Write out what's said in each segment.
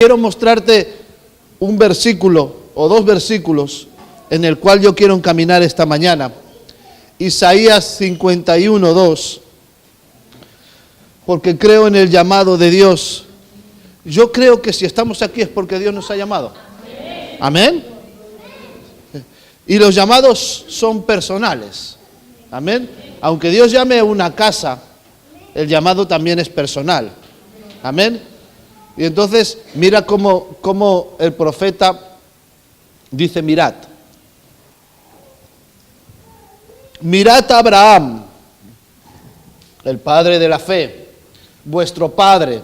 Quiero mostrarte un versículo o dos versículos en el cual yo quiero encaminar esta mañana. Isaías 51, 2. Porque creo en el llamado de Dios. Yo creo que si estamos aquí es porque Dios nos ha llamado. Amén. Y los llamados son personales. Amén. Aunque Dios llame a una casa, el llamado también es personal. Amén. Y entonces mira cómo el profeta dice: mirad a Abraham, el padre de la fe, vuestro padre,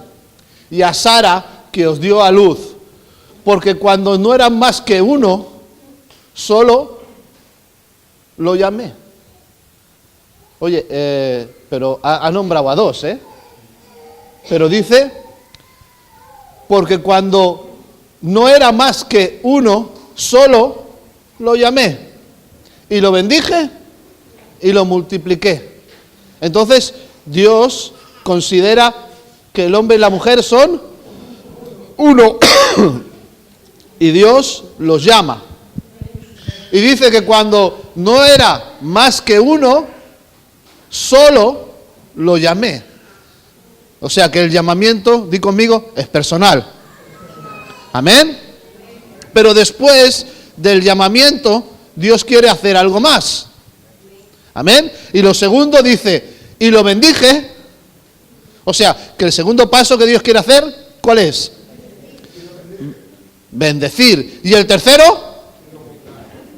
y a Sara, que os dio a luz, porque cuando no eran más que uno, solo lo llamé. Oye, pero ha nombrado a dos, pero dice: porque cuando no era más que uno, solo lo llamé, y lo bendije y lo multipliqué. Entonces Dios considera que el hombre y la mujer son uno y Dios los llama. Y dice que cuando no era más que uno, solo lo llamé. O sea que el llamamiento, di conmigo, es personal. Amén. Pero después del llamamiento, Dios quiere hacer algo más. Amén. Y lo segundo dice: y lo bendije. O sea, que el segundo paso que Dios quiere hacer, ¿cuál es? Bendecir. Y el tercero,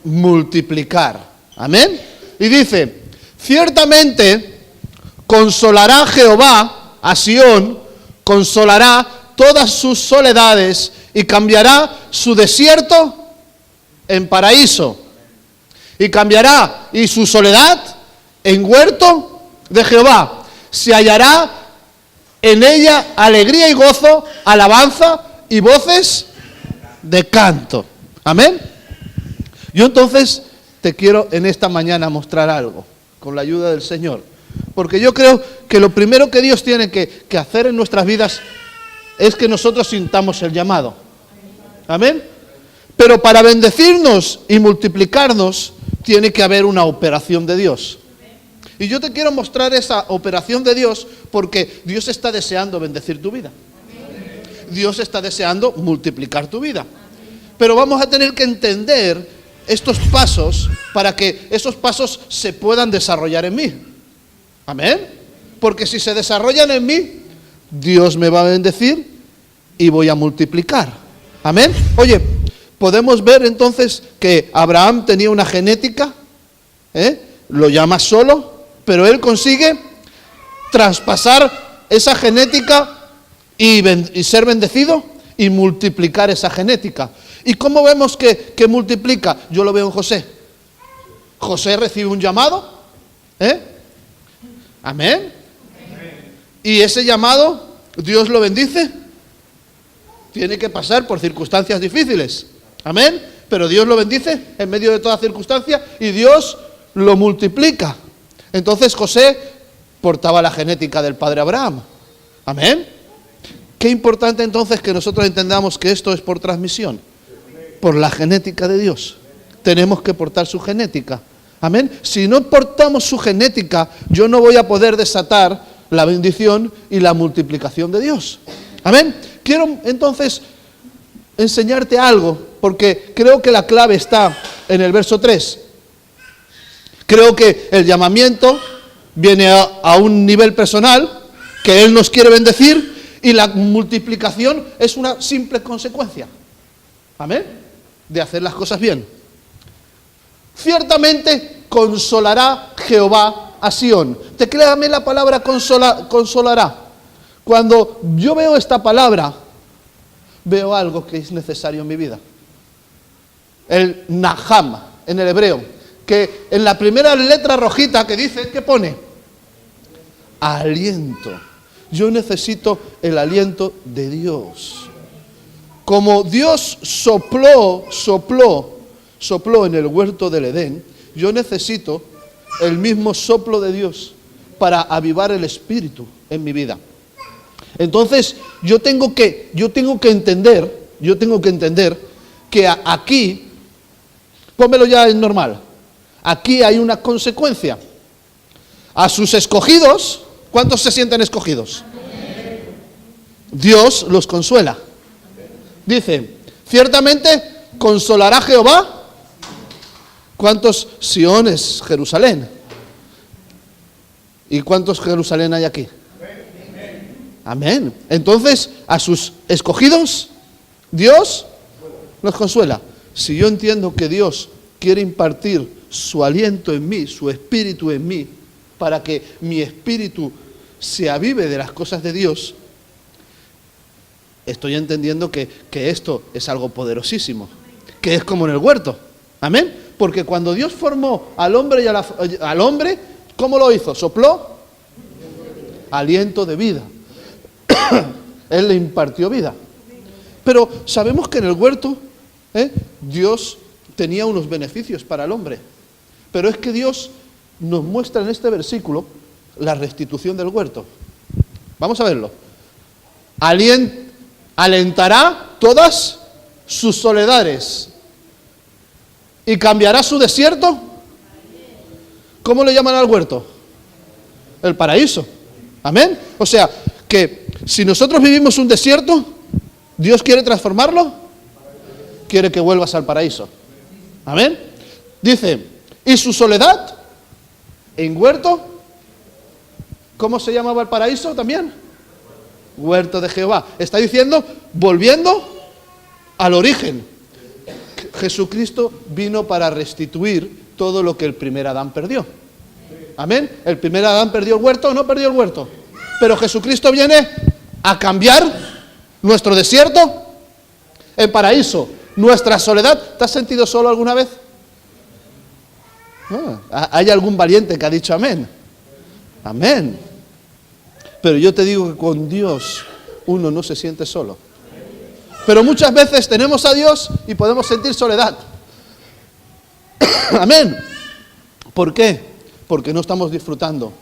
multiplicar. Amén. Y dice: ciertamente consolará Jehová a Sión, consolará todas sus soledades y cambiará su desierto en paraíso. Y cambiará y su soledad en huerto de Jehová. Se hallará en ella alegría y gozo, alabanza y voces de canto. Amén. Yo entonces te quiero en esta mañana mostrar algo, con la ayuda del Señor. Porque yo creo que lo primero que Dios tiene que hacer en nuestras vidas es que nosotros sintamos el llamado. Amén. Pero para bendecirnos y multiplicarnos tiene que haber una operación de Dios. Y yo te quiero mostrar esa operación de Dios porque Dios está deseando bendecir tu vida. Dios está deseando multiplicar tu vida. Pero vamos a tener que entender estos pasos para que esos pasos se puedan desarrollar en mí. Amén. Porque si se desarrollan en mí, Dios me va a bendecir y voy a multiplicar. Amén. Oye, podemos ver entonces que Abraham tenía una genética, lo llama solo, pero él consigue traspasar esa genética y ser bendecido y multiplicar esa genética. ¿Y cómo vemos que multiplica? Yo lo veo en José. José recibe un llamado, Amén. Y ese llamado, Dios lo bendice. Tiene que pasar por circunstancias difíciles. Amén. Pero Dios lo bendice en medio de toda circunstancia y Dios lo multiplica. Entonces José portaba la genética del padre Abraham. Amén. Qué importante entonces que nosotros entendamos que esto es por transmisión. Por la genética de Dios. Tenemos que portar su genética. Amén. Si no portamos su genética, yo no voy a poder desatar la bendición y la multiplicación de Dios. Amén. Quiero entonces enseñarte algo, porque creo que la clave está en el verso 3. Creo que el llamamiento viene a un nivel personal, que Él nos quiere bendecir, y la multiplicación es una simple consecuencia. Amén. De hacer las cosas bien. Ciertamente consolará Jehová a Sión. Tecléame la palabra consolará. Cuando yo veo esta palabra, veo algo que es necesario en mi vida. El Naham, en el hebreo, que en la primera letra rojita que dice, ¿qué pone? Aliento. Yo necesito el aliento de Dios. Como Dios sopló en el huerto del Edén, yo necesito el mismo soplo de Dios para avivar el espíritu en mi vida. Entonces, yo tengo que entender que aquí, pónmelo ya en normal, aquí hay una consecuencia. A sus escogidos, ¿cuántos se sienten escogidos? Dios los consuela. Dice, ciertamente consolará Jehová. ¿Cuántos Siones, Jerusalén? ¿Y cuántos Jerusalén hay aquí? Amén. Entonces, a sus escogidos, Dios los consuela. Si yo entiendo que Dios quiere impartir su aliento en mí, su espíritu en mí, para que mi espíritu se avive de las cosas de Dios, estoy entendiendo que esto es algo poderosísimo, que es como en el huerto. Amén. Porque cuando Dios formó al hombre al hombre, ¿cómo lo hizo? Sopló aliento de vida. Él le impartió vida. Pero sabemos que en el huerto Dios tenía unos beneficios para el hombre. Pero es que Dios nos muestra en este versículo la restitución del huerto. Vamos a verlo. Alentará todas sus soledades y cambiará su desierto. ¿Cómo le llaman al huerto? El paraíso. Amén. O sea, que si nosotros vivimos un desierto, Dios quiere transformarlo, quiere que vuelvas al paraíso. Amén. Dice, y su soledad en huerto, ¿cómo se llamaba el paraíso también? Huerto de Jehová. Está diciendo, volviendo al origen. Jesucristo vino para restituir todo lo que el primer Adán perdió. Amén. El primer Adán perdió el huerto o no perdió el huerto. Pero Jesucristo viene a cambiar nuestro desierto en paraíso. Nuestra soledad. ¿Te has sentido solo alguna vez? ¿Hay algún valiente que ha dicho amén? Amén. Pero yo te digo que con Dios uno no se siente solo. Pero muchas veces tenemos a Dios y podemos sentir soledad. Amén. ¿Por qué? Porque no estamos disfrutando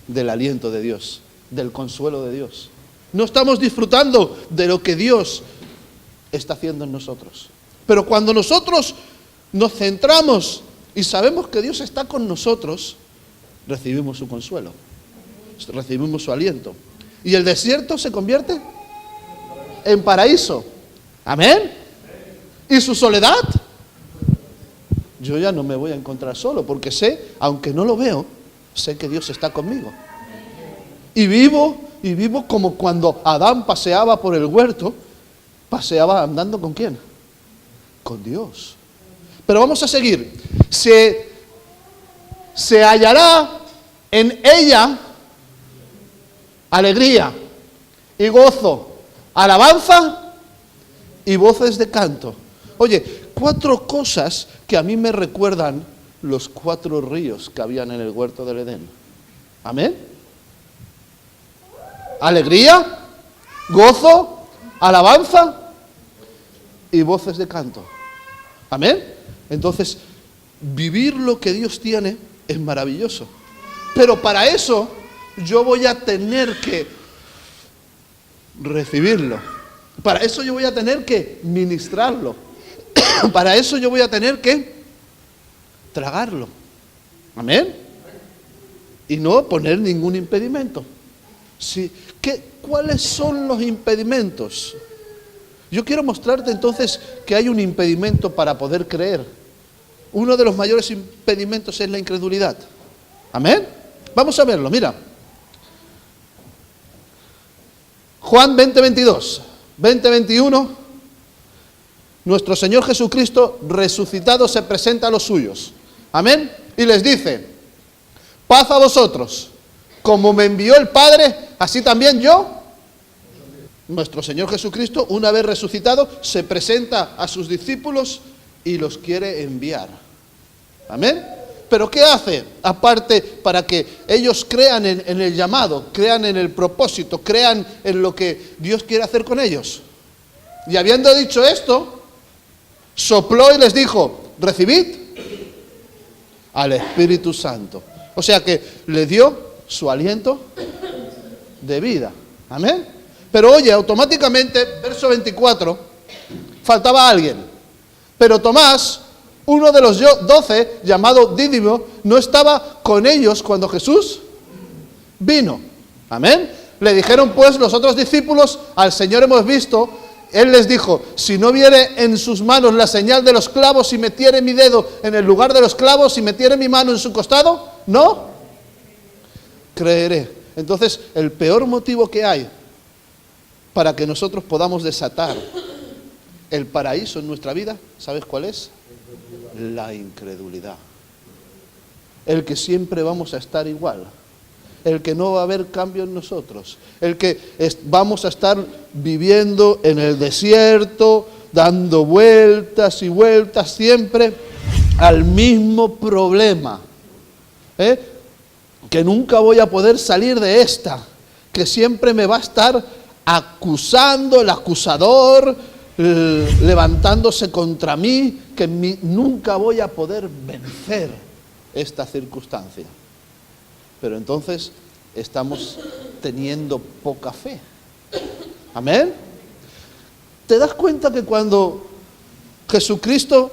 del aliento de Dios, del consuelo de Dios. No estamos disfrutando de lo que Dios está haciendo en nosotros. Pero cuando nosotros nos centramos y sabemos que Dios está con nosotros, recibimos su consuelo, recibimos su aliento. Y el desierto se convierte en paraíso. Amén. ¿Y su soledad? Yo ya no me voy a encontrar solo, porque sé, aunque no lo veo, sé que Dios está conmigo. Y vivo como cuando Adán paseaba por el huerto, paseaba andando ¿con quién? Con Dios. Pero vamos a seguir. Se hallará en ella alegría y gozo, alabanza y voces de canto. Oye, 4 cosas que a mí me recuerdan los 4 ríos que habían en el huerto del Edén. Amén. Alegría, gozo, alabanza y voces de canto. Amén. Entonces, vivir lo que Dios tiene es maravilloso. Pero para eso yo voy a tener que recibirlo. Para eso yo voy a tener que ministrarlo. Para eso yo voy a tener que tragarlo. Amén. Y no poner ningún impedimento. Sí. ¿Cuáles son los impedimentos? Yo quiero mostrarte entonces que hay un impedimento para poder creer. Uno de los mayores impedimentos es la incredulidad. Amén. Vamos a verlo, mira. Juan 20:22, 20:21. Nuestro Señor Jesucristo resucitado se presenta a los suyos. Amén. Y les dice, paz a vosotros. Como me envió el Padre, así también yo. Nuestro Señor Jesucristo, una vez resucitado, se presenta a sus discípulos y los quiere enviar. Amén. ¿Pero qué hace? Aparte, para que ellos crean en el llamado, crean en el propósito, crean en lo que Dios quiere hacer con ellos. Y habiendo dicho esto, sopló y les dijo, recibid al Espíritu Santo. O sea que le dio su aliento de vida. Amén. Pero oye, automáticamente, verso 24, faltaba alguien. Pero Tomás, uno de los 12, llamado Dídimo, no estaba con ellos cuando Jesús vino. Amén. Le dijeron pues los otros discípulos, al Señor hemos visto. Él les dijo, si no viere en sus manos la señal de los clavos y metiere mi dedo en el lugar de los clavos y metiere mi mano en su costado, no creeré. Entonces, el peor motivo que hay para que nosotros podamos desatar el paraíso en nuestra vida, ¿sabes cuál es? La incredulidad. El que siempre vamos a estar igual. El que no va a haber cambio en nosotros. El que vamos a estar viviendo en el desierto, dando vueltas y vueltas siempre al mismo problema. Que nunca voy a poder salir de esta. Que siempre me va a estar acusando, el acusador, levantándose contra mí, que nunca voy a poder vencer esta circunstancia. Pero entonces estamos teniendo poca fe. ¿Amén? ¿Te das cuenta que cuando Jesucristo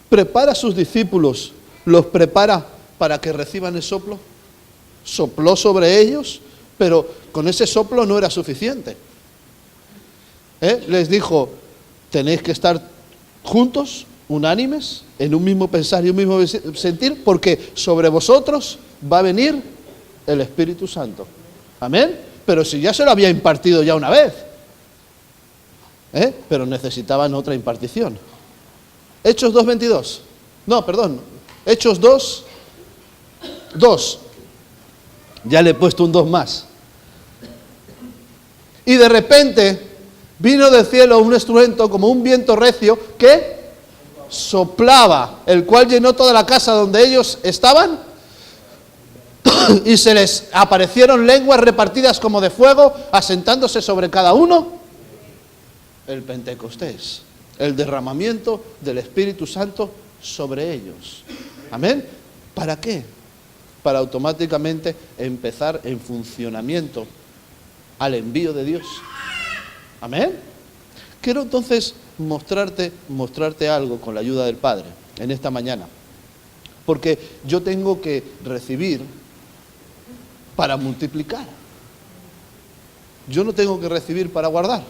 prepara a sus discípulos, los prepara para que reciban el soplo? Sopló sobre ellos, pero con ese soplo no era suficiente. Les dijo, tenéis que estar juntos, unánimes, en un mismo pensar y un mismo sentir, porque sobre vosotros va a venir el Espíritu Santo. Amén. Pero si ya se lo había impartido ya una vez. Pero necesitaban otra impartición. Hechos 2:22. No, perdón. Hechos 2. Ya le he puesto un 2 más. Y de repente vino del cielo un instrumento como un viento recio que soplaba, el cual llenó toda la casa donde ellos estaban, y se les aparecieron lenguas repartidas como de fuego, asentándose sobre cada uno. El Pentecostés, el derramamiento del Espíritu Santo sobre ellos. Amén. ¿Para qué? Para automáticamente empezar en funcionamiento al envío de Dios. Amén. Quiero entonces mostrarte algo con la ayuda del Padre en esta mañana. Porque yo tengo que recibir para multiplicar. Yo no tengo que recibir para guardar.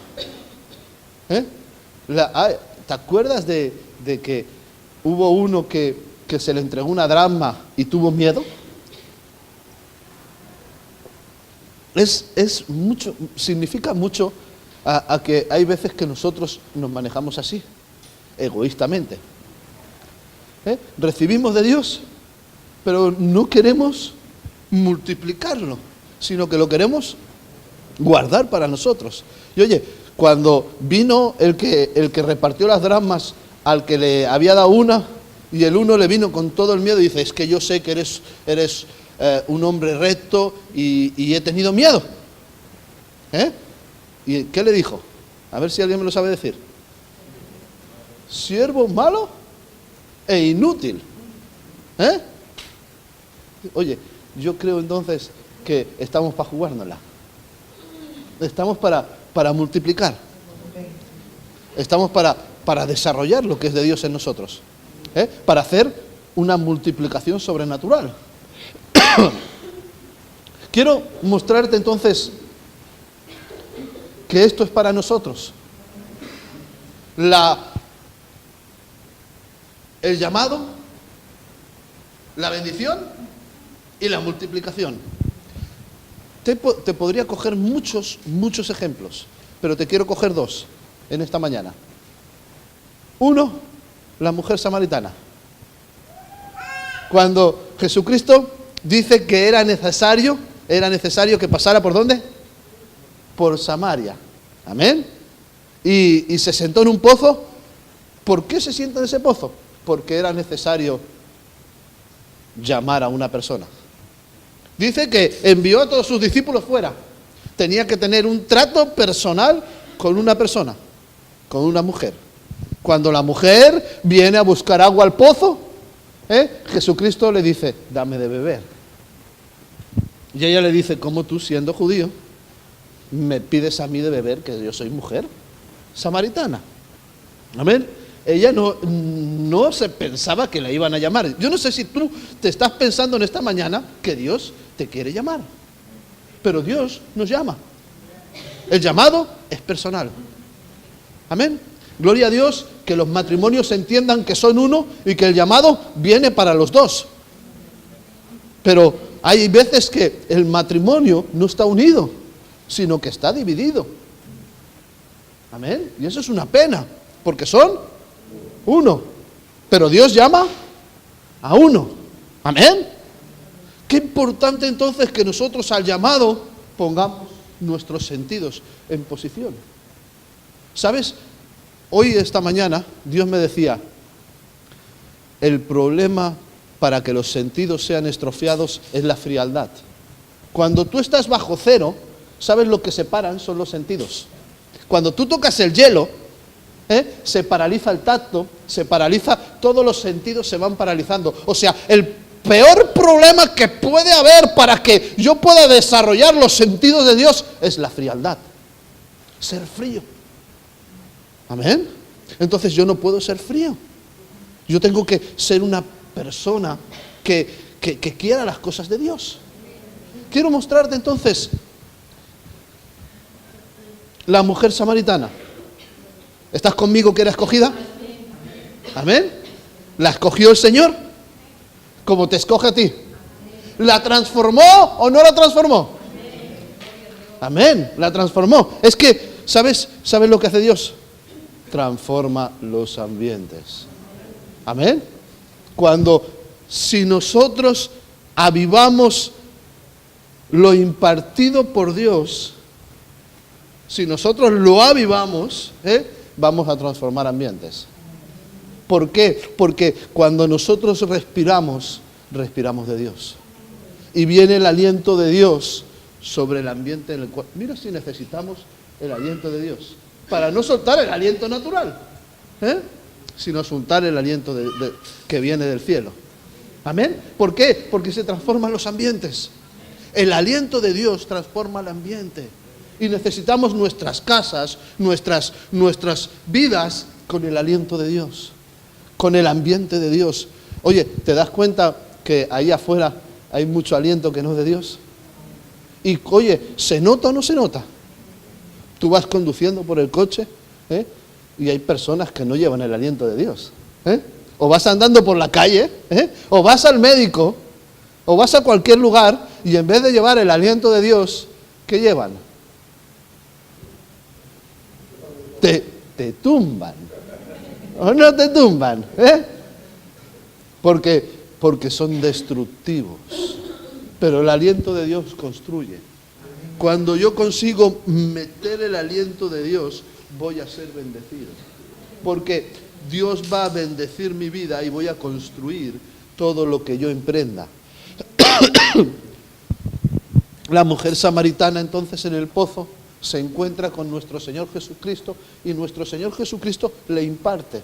¿Te acuerdas de que hubo uno que se le entregó una dracma y tuvo miedo? Es mucho, significa mucho a que hay veces que nosotros nos manejamos así, egoístamente. Recibimos de Dios, pero no queremos multiplicarlo, sino que lo queremos guardar para nosotros. Y oye, cuando vino el que repartió las dracmas al que le había dado una, y el uno le vino con todo el miedo y dice, es que yo sé que eres un hombre recto y he tenido miedo. ¿Y qué le dijo? A ver si alguien me lo sabe decir. Siervo malo e inútil. Oye, yo creo entonces que estamos para jugárnosla. Estamos para multiplicar. Estamos para desarrollar lo que es de Dios en nosotros. Para hacer una multiplicación sobrenatural. Quiero mostrarte entonces que esto es para nosotros. El llamado, la bendición y la multiplicación. Te podría coger muchos ejemplos, pero te quiero coger 2 en esta mañana. 1, la mujer samaritana. Cuando Jesucristo dice que era necesario que pasara ¿por dónde? Por Samaria. Amén. Y se sentó en un pozo. ¿Por qué se sienta en ese pozo? Porque era necesario llamar a una persona. Dice que envió a todos sus discípulos fuera. Tenía que tener un trato personal con una persona, con una mujer. Cuando la mujer viene a buscar agua al pozo, Jesucristo le dice, dame de beber. Y ella le dice, ¿cómo tú siendo judío me pides a mí de beber, que yo soy mujer samaritana? Amén. Ella no se pensaba que la iban a llamar. Yo no sé si tú te estás pensando en esta mañana que Dios te quiere llamar, pero Dios nos llama. El llamado es personal. Amén. Gloria a Dios, que los matrimonios entiendan que son uno y que el llamado viene para los dos. Pero hay veces que el matrimonio no está unido, sino que está dividido. Amén. Y eso es una pena, porque son uno. Pero Dios llama a uno. Amén. Qué importante entonces que nosotros al llamado pongamos nuestros sentidos en posición. ¿Sabes? Hoy, esta mañana, Dios me decía, el problema para que los sentidos sean estropeados es la frialdad. Cuando tú estás bajo cero, ¿sabes lo que separan? Son los sentidos. Cuando tú tocas el hielo, se paraliza el tacto, se paraliza, todos los sentidos se van paralizando. O sea, el peor problema que puede haber para que yo pueda desarrollar los sentidos de Dios es la frialdad. Ser frío. Amén. Entonces yo no puedo ser frío. Yo tengo que ser una persona que quiera las cosas de Dios. Quiero mostrarte entonces la mujer samaritana. ¿Estás conmigo que era escogida? Amén. ¿La escogió el Señor? Como te escoge a ti. ¿La transformó o no la transformó? Amén. La transformó. Es que, ¿sabes lo que hace Dios? Transforma los ambientes. Amén. Si nosotros avivamos lo impartido por Dios, si nosotros lo avivamos, vamos a transformar ambientes. ¿Por qué? Porque cuando nosotros respiramos de Dios. Y viene el aliento de Dios sobre el ambiente en el cual... Mira si necesitamos el aliento de Dios. Para no soltar el aliento natural, sino soltar el aliento que viene del cielo. Amén. ¿Por qué? Porque se transforman los ambientes. El aliento de Dios transforma el ambiente. Y necesitamos nuestras casas, nuestras vidas con el aliento de Dios, con el ambiente de Dios. Oye, ¿te das cuenta que ahí afuera hay mucho aliento que no es de Dios? Y oye, ¿se nota o no se nota? Tú vas conduciendo por el coche, y hay personas que no llevan el aliento de Dios. O vas andando por la calle, o vas al médico, o vas a cualquier lugar, y en vez de llevar el aliento de Dios, ¿qué llevan? Te tumban. ¿O no te tumban? Porque son destructivos. Pero el aliento de Dios construye. Cuando yo consigo meter el aliento de Dios, voy a ser bendecido. Porque Dios va a bendecir mi vida y voy a construir todo lo que yo emprenda. La mujer samaritana entonces en el pozo se encuentra con nuestro Señor Jesucristo y nuestro Señor Jesucristo le imparte.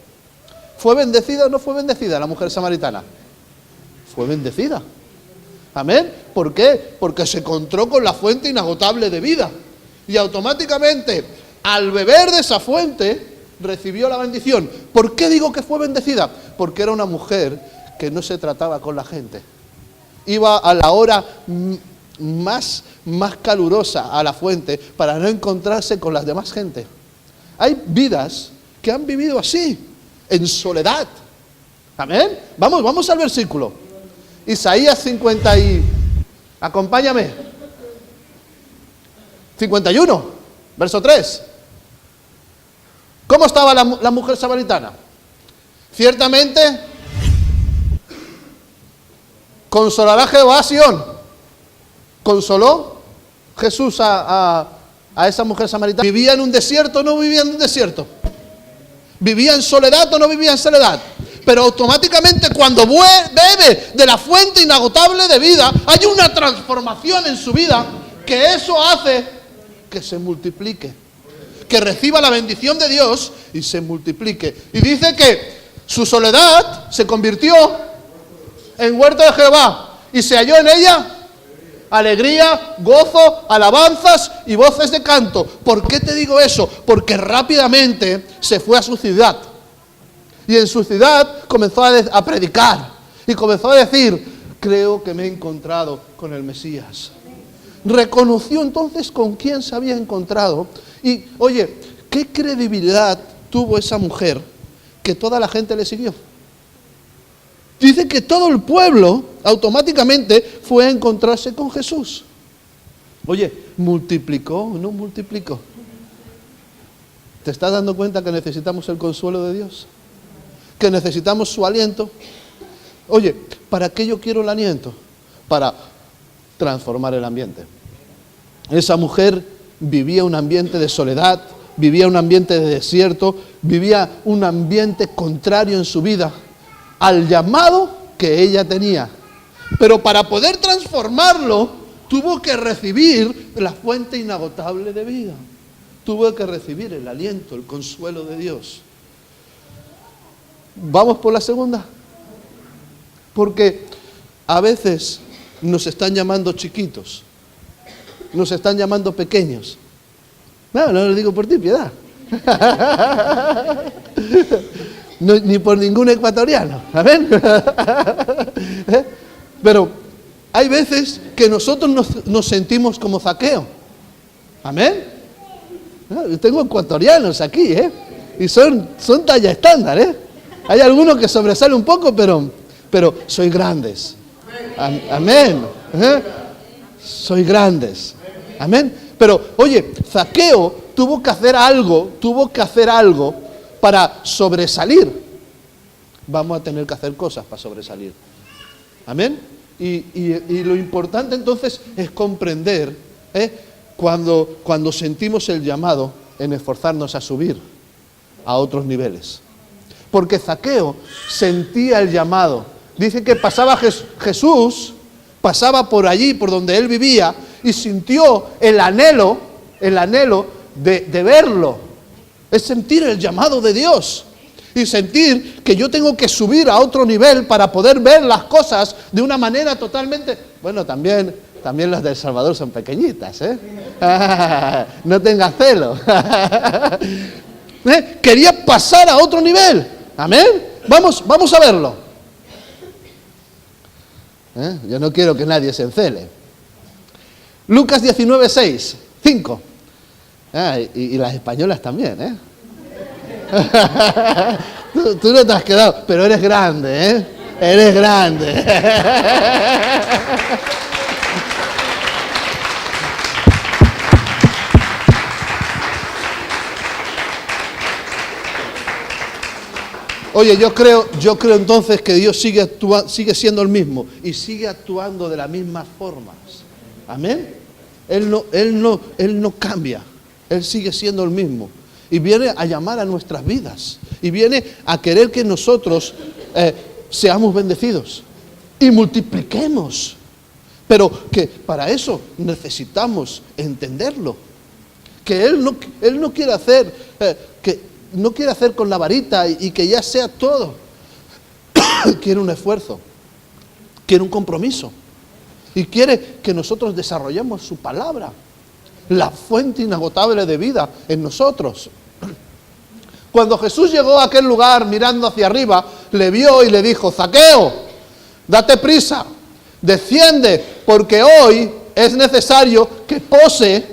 ¿Fue bendecida o no fue bendecida la mujer samaritana? Fue bendecida. Amén. ¿Por qué? Porque se encontró con la fuente inagotable de vida. Y automáticamente, al beber de esa fuente, recibió la bendición. ¿Por qué digo que fue bendecida? Porque era una mujer que no se trataba con la gente. Iba a la hora más calurosa a la fuente para no encontrarse con las demás gente. Hay vidas que han vivido así, en soledad. Amén. Vamos al versículo. Isaías 50 y... Acompáñame. 51, verso 3. ¿Cómo estaba la mujer samaritana? Ciertamente, consolará Jehová a Sión. ¿Consoló Jesús a esa mujer samaritana? ¿Vivía en un desierto o no vivía en un desierto? ¿Vivía en soledad o no vivía en soledad? Pero automáticamente cuando bebe de la fuente inagotable de vida, hay una transformación en su vida, que eso hace que se multiplique, que reciba la bendición de Dios y se multiplique. Y dice que su soledad se convirtió en huerto de Jehová y se halló en ella alegría, gozo, alabanzas y voces de canto. ¿Por qué te digo eso? Porque rápidamente se fue a su ciudad. Y en su ciudad comenzó a predicar. Y comenzó a decir, creo que me he encontrado con el Mesías. Reconoció entonces con quién se había encontrado. Y, oye, ¿qué credibilidad tuvo esa mujer que toda la gente le siguió? Dice que todo el pueblo automáticamente fue a encontrarse con Jesús. Oye, ¿multiplicó o no multiplicó? ¿Te estás dando cuenta que necesitamos el consuelo de Dios? ¿Que necesitamos su aliento? Oye, ¿para qué yo quiero el aliento? Para transformar el ambiente. Esa mujer vivía un ambiente de soledad, vivía un ambiente de desierto, vivía un ambiente contrario en su vida al llamado que ella tenía. Pero para poder transformarlo, tuvo que recibir la fuente inagotable de vida. Tuvo que recibir el aliento, el consuelo de Dios. ¿Vamos por la segunda? Porque a veces nos están llamando chiquitos, nos están llamando pequeños. No lo digo por ti, Piedad. No, ni por ningún ecuatoriano, ¿amén? Pero hay veces que nosotros nos sentimos como Zaqueo, ¿amén? Yo tengo ecuatorianos aquí, y son talla estándar, Hay algunos que sobresalen un poco, pero soy grandes, amén, soy grandes, amén. Pero, oye, Zaqueo tuvo que hacer algo para sobresalir. Vamos a tener que hacer cosas para sobresalir. Amén. Y lo importante entonces es comprender cuando sentimos el llamado en esforzarnos a subir a otros niveles. Porque Zaqueo sentía el llamado. Dice que pasaba Jesús, pasaba por allí, por donde él vivía, y sintió el anhelo de verlo. Es sentir el llamado de Dios y sentir que yo tengo que subir a otro nivel para poder ver las cosas de una manera totalmente... Bueno, también las de El Salvador son pequeñitas, no tengas celo. Quería pasar a otro nivel. Amén. Vamos a verlo. Yo no quiero que nadie se encele. Lucas 19:6, 5. Y las españolas también, Tú no te has quedado, pero eres grande, Eres grande. Oye, yo creo entonces que Dios sigue siendo el mismo y sigue actuando de las mismas formas. Amén. Él no cambia. Él sigue siendo el mismo. Y viene a llamar a nuestras vidas. Y viene a querer que nosotros seamos bendecidos. Y multipliquemos. Pero que para eso necesitamos entenderlo. Que Él no quiere hacer, no quiere hacer con la varita y que ya sea todo. Quiere un esfuerzo. Quiere un compromiso. Y quiere que nosotros desarrollemos su palabra. La fuente inagotable de vida en nosotros. Cuando Jesús llegó a aquel lugar mirando hacia arriba, le vio y le dijo: Zaqueo, date prisa, desciende, porque hoy es necesario que pose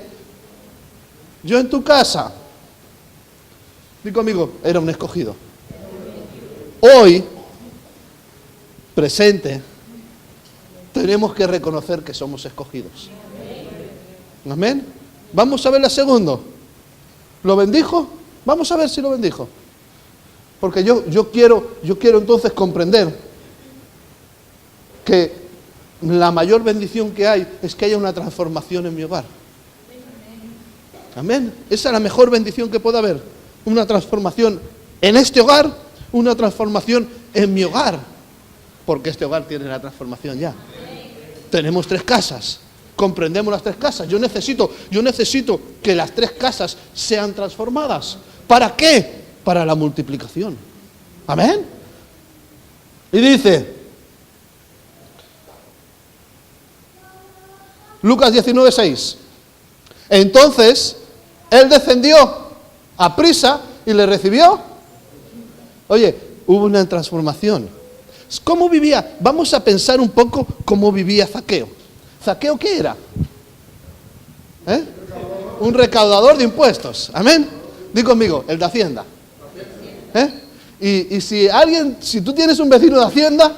yo en tu casa. Di conmigo, era un escogido. Hoy, presente, tenemos que reconocer que somos escogidos. Amén. Vamos a ver la segunda. ¿Lo bendijo? Vamos a ver si lo bendijo. Porque yo quiero entonces comprender que la mayor bendición que hay es que haya una transformación en mi hogar. Amén. Esa es la mejor bendición que puede haber. Una transformación en este hogar, una transformación en mi hogar. Porque este hogar tiene la transformación ya. Tenemos 3 casas. Comprendemos las 3 casas. Yo necesito que las 3 casas sean transformadas. ¿Para qué? Para la multiplicación. Amén. Y dice: Lucas 19:6. Entonces, él descendió a prisa y le recibió. Oye, hubo una transformación. ¿Cómo vivía? Vamos a pensar un poco cómo vivía Zaqueo. ¿Zaqueo qué era? Un recaudador de impuestos. Amén. Di conmigo, el de Hacienda. Y si tú tienes un vecino de Hacienda,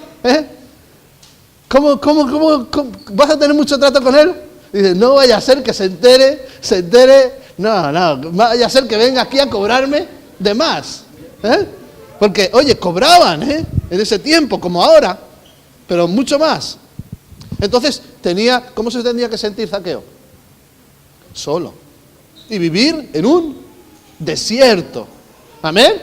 ¿cómo vas a tener mucho trato con él? Dice, no vaya a ser que se entere, no vaya a ser que venga aquí a cobrarme de más. Porque, oye, cobraban, en ese tiempo, como ahora, pero mucho más. Entonces, ¿cómo se tenía que sentir Zaqueo? Solo. Y vivir en un desierto. Amén.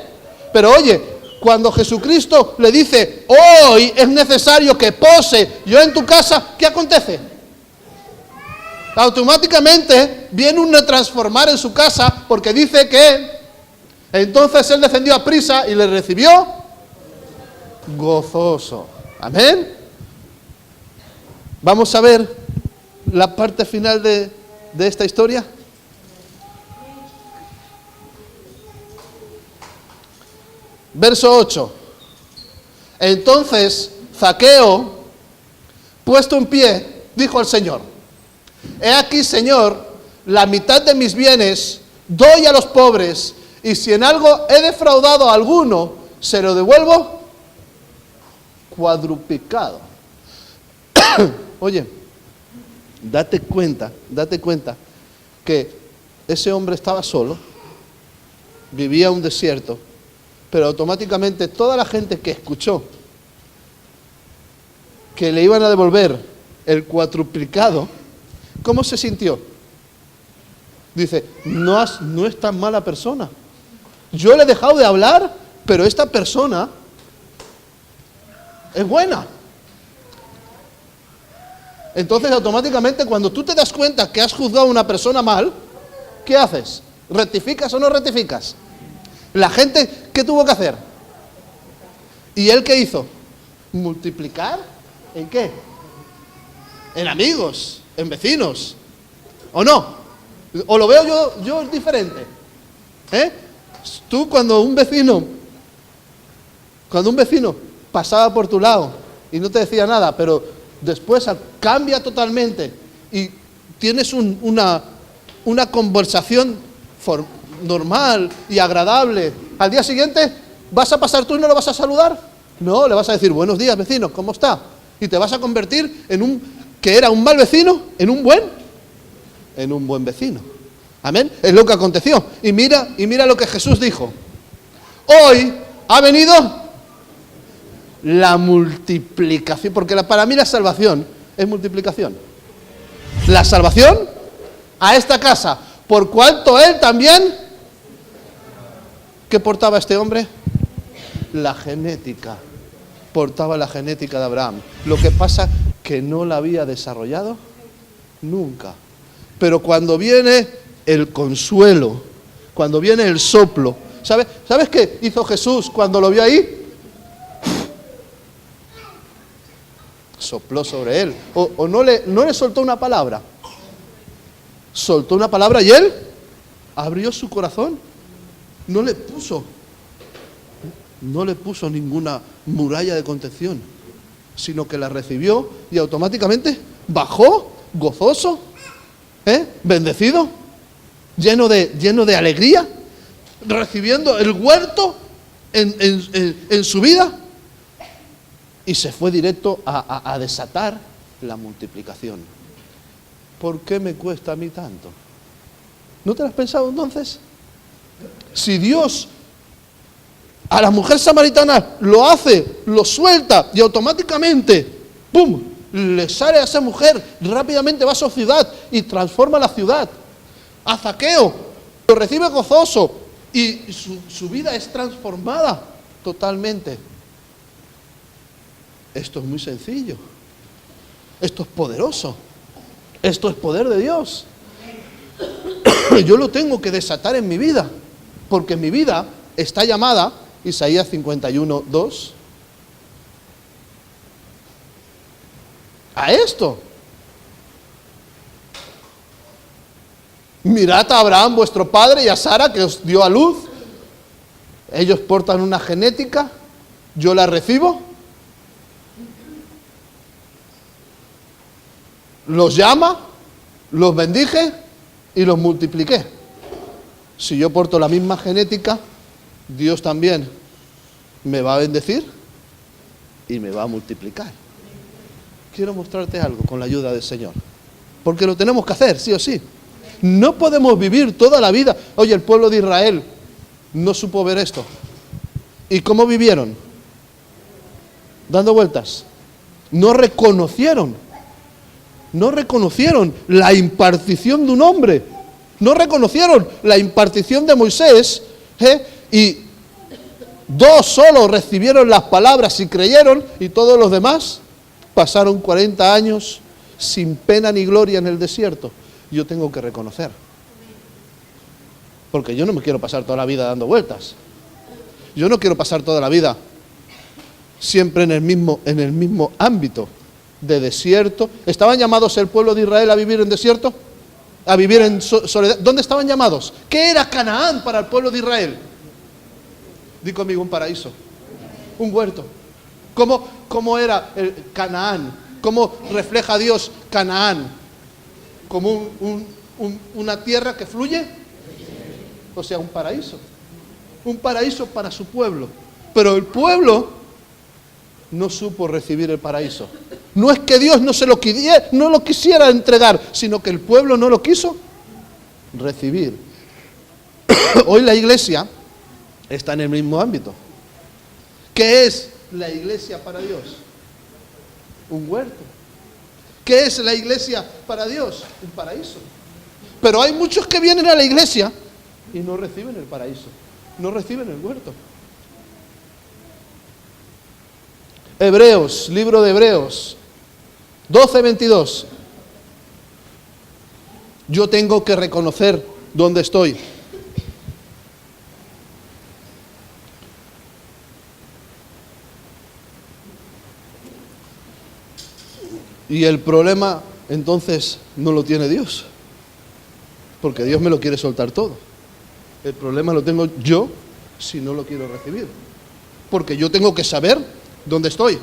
Pero oye, cuando Jesucristo le dice, hoy es necesario que pose yo en tu casa, ¿qué acontece? Automáticamente viene un transformar en su casa, porque dice que entonces él descendió a prisa y le recibió gozoso. Amén. Vamos a ver la parte final de esta historia. Verso 8. Entonces Zaqueo, puesto en pie, dijo al Señor: he aquí, Señor, la mitad de mis bienes doy a los pobres, y si en algo he defraudado a alguno, se lo devuelvo cuadruplicado. Oye, date cuenta que ese hombre estaba solo, vivía un desierto, pero automáticamente toda la gente que escuchó que le iban a devolver el cuadruplicado, ¿cómo se sintió? Dice, no es tan mala persona. Yo le he dejado de hablar, pero esta persona es buena. Entonces, automáticamente, cuando tú te das cuenta que has juzgado a una persona mal, ¿qué haces? ¿Rectificas o no rectificas? La gente, ¿qué tuvo que hacer? ¿Y él qué hizo? ¿Multiplicar? ¿En qué? En amigos, en vecinos. ¿O no? ¿O lo veo yo diferente? Tú cuando un vecino pasaba por tu lado y no te decía nada, pero después cambia totalmente y tienes una conversación normal y agradable, al día siguiente vas a pasar tú y no lo vas a saludar. No, le vas a decir, buenos días, vecino, ¿cómo está? Y te vas a convertir que era un mal vecino, en un buen vecino. Amén. Es lo que aconteció. Y mira lo que Jesús dijo. Hoy ha venido la multiplicación, porque para mí la salvación es multiplicación. La salvación a esta casa, por cuanto él también, ¿qué portaba este hombre? La genética. Portaba la genética de Abraham. Lo que pasa que no la había desarrollado nunca. Pero cuando viene el consuelo, cuando viene el soplo, ¿sabes qué hizo Jesús cuando lo vio ahí? Sopló sobre él. O no le soltó una palabra. Soltó una palabra y él abrió su corazón. No le puso ninguna muralla de contención, sino que la recibió y automáticamente bajó, gozoso, bendecido, lleno de alegría, recibiendo el huerto en su vida, y se fue directo a desatar la multiplicación. ¿Por qué me cuesta a mí tanto? ¿No te lo has pensado entonces? Si Dios a la mujer samaritana lo hace, lo suelta y automáticamente, ¡pum!, le sale a esa mujer, rápidamente va a su ciudad y transforma la ciudad. A Zaqueo lo recibe gozoso y su vida es transformada totalmente. Esto es muy sencillo. Esto es poderoso. Esto es poder de Dios. Yo lo tengo que desatar en mi vida, porque mi vida está llamada, Isaías 51:2, a esto. Mirad a Abraham, vuestro padre, y a Sara, que os dio a luz. Ellos portan una genética, yo la recibo. Los llama, los bendije y los multipliqué. Si yo porto la misma genética, Dios también me va a bendecir y me va a multiplicar. Quiero mostrarte algo con la ayuda del Señor, porque lo tenemos que hacer, sí o sí. No podemos vivir toda la vida. Oye, el pueblo de Israel no supo ver esto. ¿Y cómo vivieron? Dando vueltas. No reconocieron la impartición de un hombre. No reconocieron la impartición de Moisés, y 2 solo recibieron las palabras y creyeron, y todos los demás pasaron 40 años sin pena ni gloria en el desierto. Yo tengo que reconocer, porque yo no me quiero pasar toda la vida dando vueltas. Yo no quiero pasar toda la vida siempre en el mismo ámbito de desierto. ¿Estaban llamados el pueblo de Israel a vivir en desierto? ¿A vivir en soledad? ¿Dónde estaban llamados? ¿Qué era Canaán para el pueblo de Israel? Di conmigo, un paraíso, un huerto. ¿Cómo era el Canaán? ¿Cómo refleja Dios Canaán? Como una tierra que fluye, o sea, un paraíso para su pueblo. Pero el pueblo no supo recibir el paraíso. No es que Dios no lo quisiera entregar, sino que el pueblo no lo quiso recibir. Hoy la iglesia está en el mismo ámbito. ¿Qué es la iglesia para Dios? Un huerto. ¿Qué es la iglesia para Dios? Un paraíso. Pero hay muchos que vienen a la iglesia y no reciben el paraíso, no reciben el huerto. Hebreos, libro de Hebreos 12:22. Yo tengo que reconocer dónde estoy. Y el problema entonces no lo tiene Dios, porque Dios me lo quiere soltar todo. El problema lo tengo yo si no lo quiero recibir, porque yo tengo que saber dónde estoy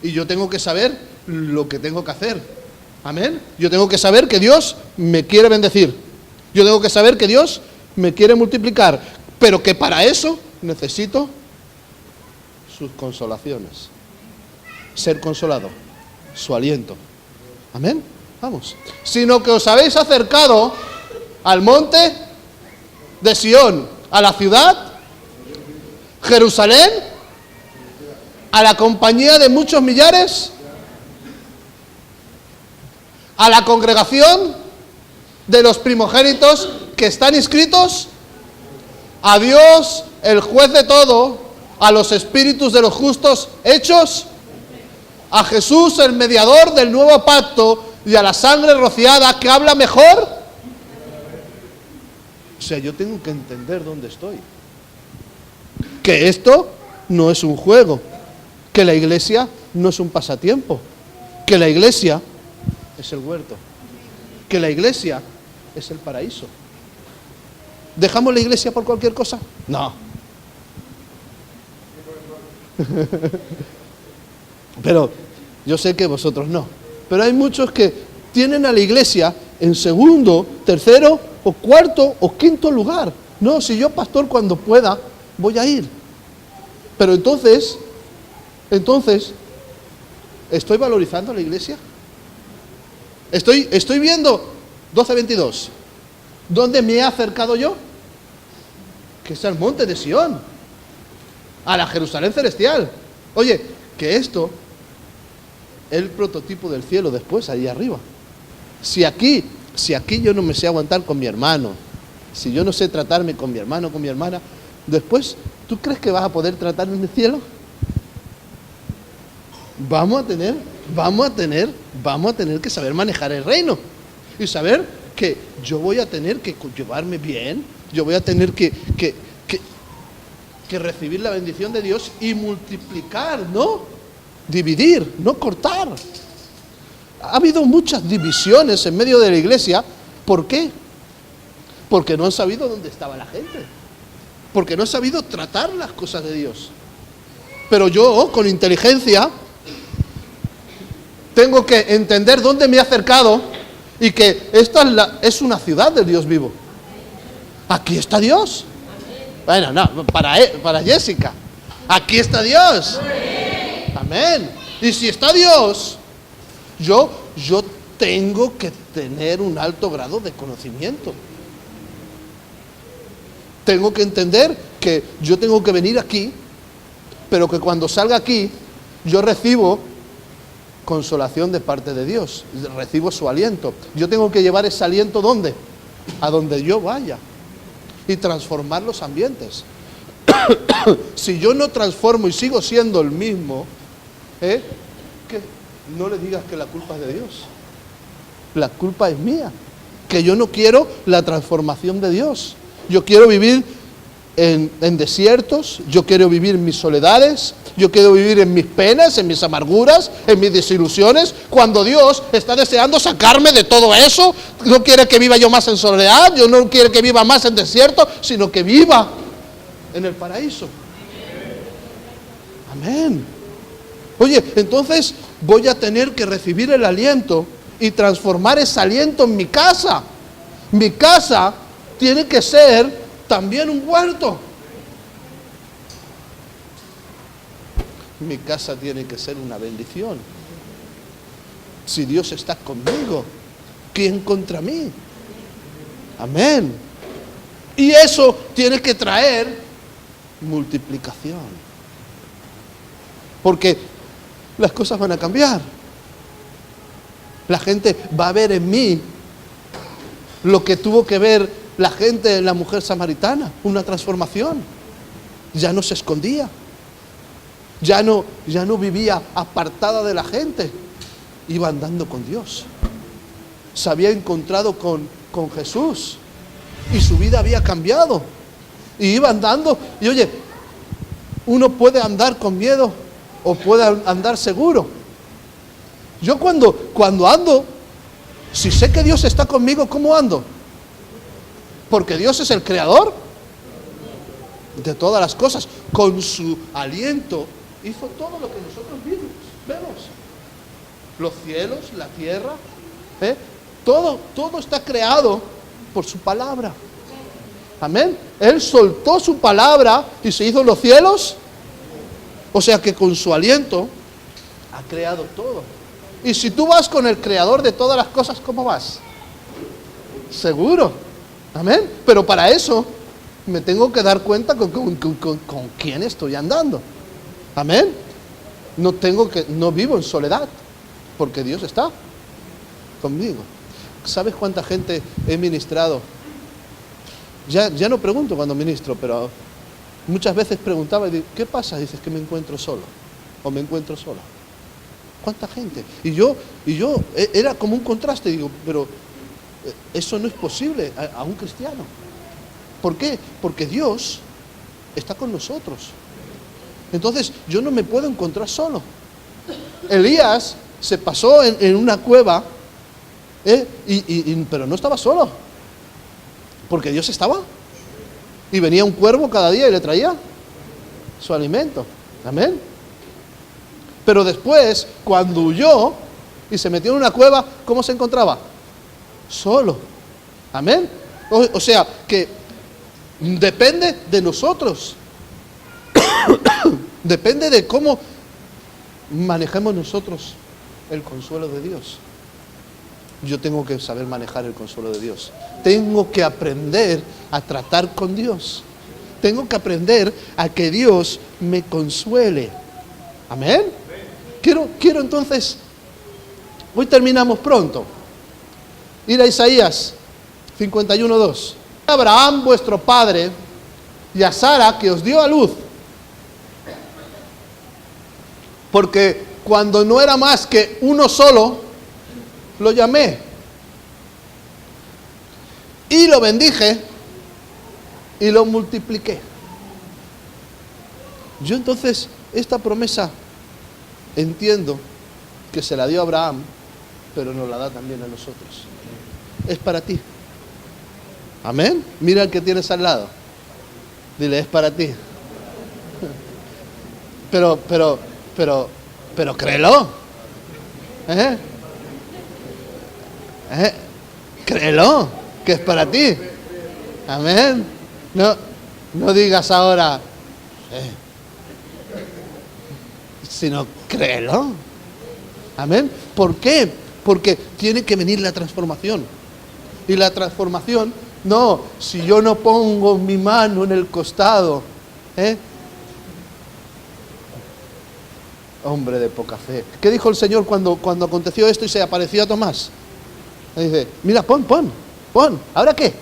y yo tengo que saber lo que tengo que hacer. Amén. Yo tengo que saber que Dios me quiere bendecir. Yo tengo que saber que Dios me quiere multiplicar, pero que para eso necesito sus consolaciones, ser consolado, su aliento. Amén. Vamos. Sino que os habéis acercado al monte de Sión, a la ciudad, Jerusalén, a la compañía de muchos millares, a la congregación de los primogénitos que están inscritos, a Dios, el juez de todo, a los espíritus de los justos hechos, a Jesús, el mediador del nuevo pacto, y a la sangre rociada que habla mejor. O sea, yo tengo que entender dónde estoy. Que esto no es un juego, que la iglesia no es un pasatiempo, que la iglesia es el huerto, que la iglesia es el paraíso. ¿Dejamos la iglesia por cualquier cosa? No. Pero yo sé que vosotros no. Pero hay muchos que tienen a la iglesia en segundo, tercero o cuarto o quinto lugar. No, si yo, pastor, cuando pueda voy a ir. Pero entonces, ¿estoy valorizando a la iglesia? Estoy viendo 12:22. ¿Dónde me he acercado yo? Que es al monte de Sión, a la Jerusalén celestial. Oye, que esto es el prototipo del cielo después, ahí arriba. Si aquí yo no me sé aguantar con mi hermano, si yo no sé tratarme con mi hermano, con mi hermana, después, ¿tú crees que vas a poder tratar en el cielo? Vamos a tener que saber manejar el reino y saber que yo voy a tener que llevarme bien, yo voy a tener que recibir la bendición de Dios y multiplicar, no dividir, no cortar. Ha habido muchas divisiones en medio de la iglesia. ¿Por qué? Porque no han sabido dónde estaba la gente. Porque no han sabido tratar las cosas de Dios. Pero yo, con inteligencia, tengo que entender dónde me he acercado y que esta es una ciudad del Dios vivo. Aquí está Dios. Bueno, no, para Jessica. Aquí está Dios. Amén. Y si está Dios, yo tengo que tener un alto grado de conocimiento. Tengo que entender que yo tengo que venir aquí, pero que cuando salga aquí, yo recibo consolación de parte de Dios, recibo su aliento. Yo tengo que llevar ese aliento, ¿dónde? A donde yo vaya, y transformar los ambientes. Si yo no transformo y sigo siendo el mismo, que no le digas que la culpa es de Dios. La culpa es mía, que yo no quiero la transformación de Dios. Yo quiero vivir en desiertos, yo quiero vivir en mis soledades, yo quiero vivir en mis penas, en mis amarguras, en mis desilusiones, cuando Dios está deseando sacarme de todo eso. No quiere que viva yo más en soledad, yo no quiere que viva más en desierto, sino que viva en el paraíso. Amén. Oye, entonces voy a tener que recibir el aliento y transformar ese aliento en mi casa. Mi casa tiene que ser también un huerto. Mi casa tiene que ser una bendición. Si Dios está conmigo, ¿quién contra mí? Amén. Y eso tiene que traer multiplicación. Porque las cosas van a cambiar. La gente va a ver en mí lo que tuvo que ver la gente en la mujer samaritana, una transformación. Ya no se escondía, ya no vivía apartada de la gente, iba andando con Dios. Se había encontrado con Jesús y su vida había cambiado. Y iba andando, y oye, uno puede andar con miedo o puede andar seguro. Yo cuando ando, si sé que Dios está conmigo, ¿cómo ando? Porque Dios es el creador de todas las cosas. Con su aliento hizo todo lo que nosotros vemos. Los cielos, la tierra, todo está creado por su palabra. Amén. Él soltó su palabra y se hizo los cielos. O sea que con su aliento ha creado todo. Y si tú vas con el creador de todas las cosas, ¿cómo vas? Seguro. Amén. Pero para eso me tengo que dar cuenta con quién estoy andando. Amén. No vivo en soledad, porque Dios está conmigo. ¿Sabes cuánta gente he ministrado? Ya no pregunto cuando ministro, pero muchas veces preguntaba y digo, ¿qué pasa? Dices que me encuentro solo o me encuentro sola. ¿Cuánta gente? Y yo era como un contraste, digo, pero eso no es posible a un cristiano. ¿Por qué? Porque Dios está con nosotros. Entonces yo no me puedo encontrar solo. Elías se pasó en una cueva, pero no estaba solo, porque Dios estaba. Y venía un cuervo cada día y le traía su alimento. Amén. Pero después, cuando huyó y se metió en una cueva, ¿cómo se encontraba? Solo. Amén. O sea, que depende de nosotros. Depende de cómo manejemos nosotros el consuelo de Dios. Yo tengo que saber manejar el consuelo de Dios. Tengo que aprender a tratar con Dios. Tengo que aprender a que Dios me consuele. Amén. Quiero entonces, hoy terminamos pronto. Ir a Isaías 51:2. Abraham vuestro padre y a Sara que os dio a luz. Porque cuando no era más que uno solo, lo llamé. Y lo bendije y lo multipliqué. Yo entonces esta promesa entiendo que se la dio a Abraham, pero nos la da también a nosotros. Es para ti. Amén. Mira al que tienes al lado. Dile, es para ti. Pero créelo. Créelo, que es para ti. Amén. No digas ahora, sino créelo. Amén. ¿Por qué? Porque tiene que venir la transformación. Y la transformación, no, si yo no pongo mi mano en el costado, hombre de poca fe. ¿Qué dijo el Señor cuando aconteció esto y se apareció a Tomás? Le dice, mira, pon, ¿ahora qué?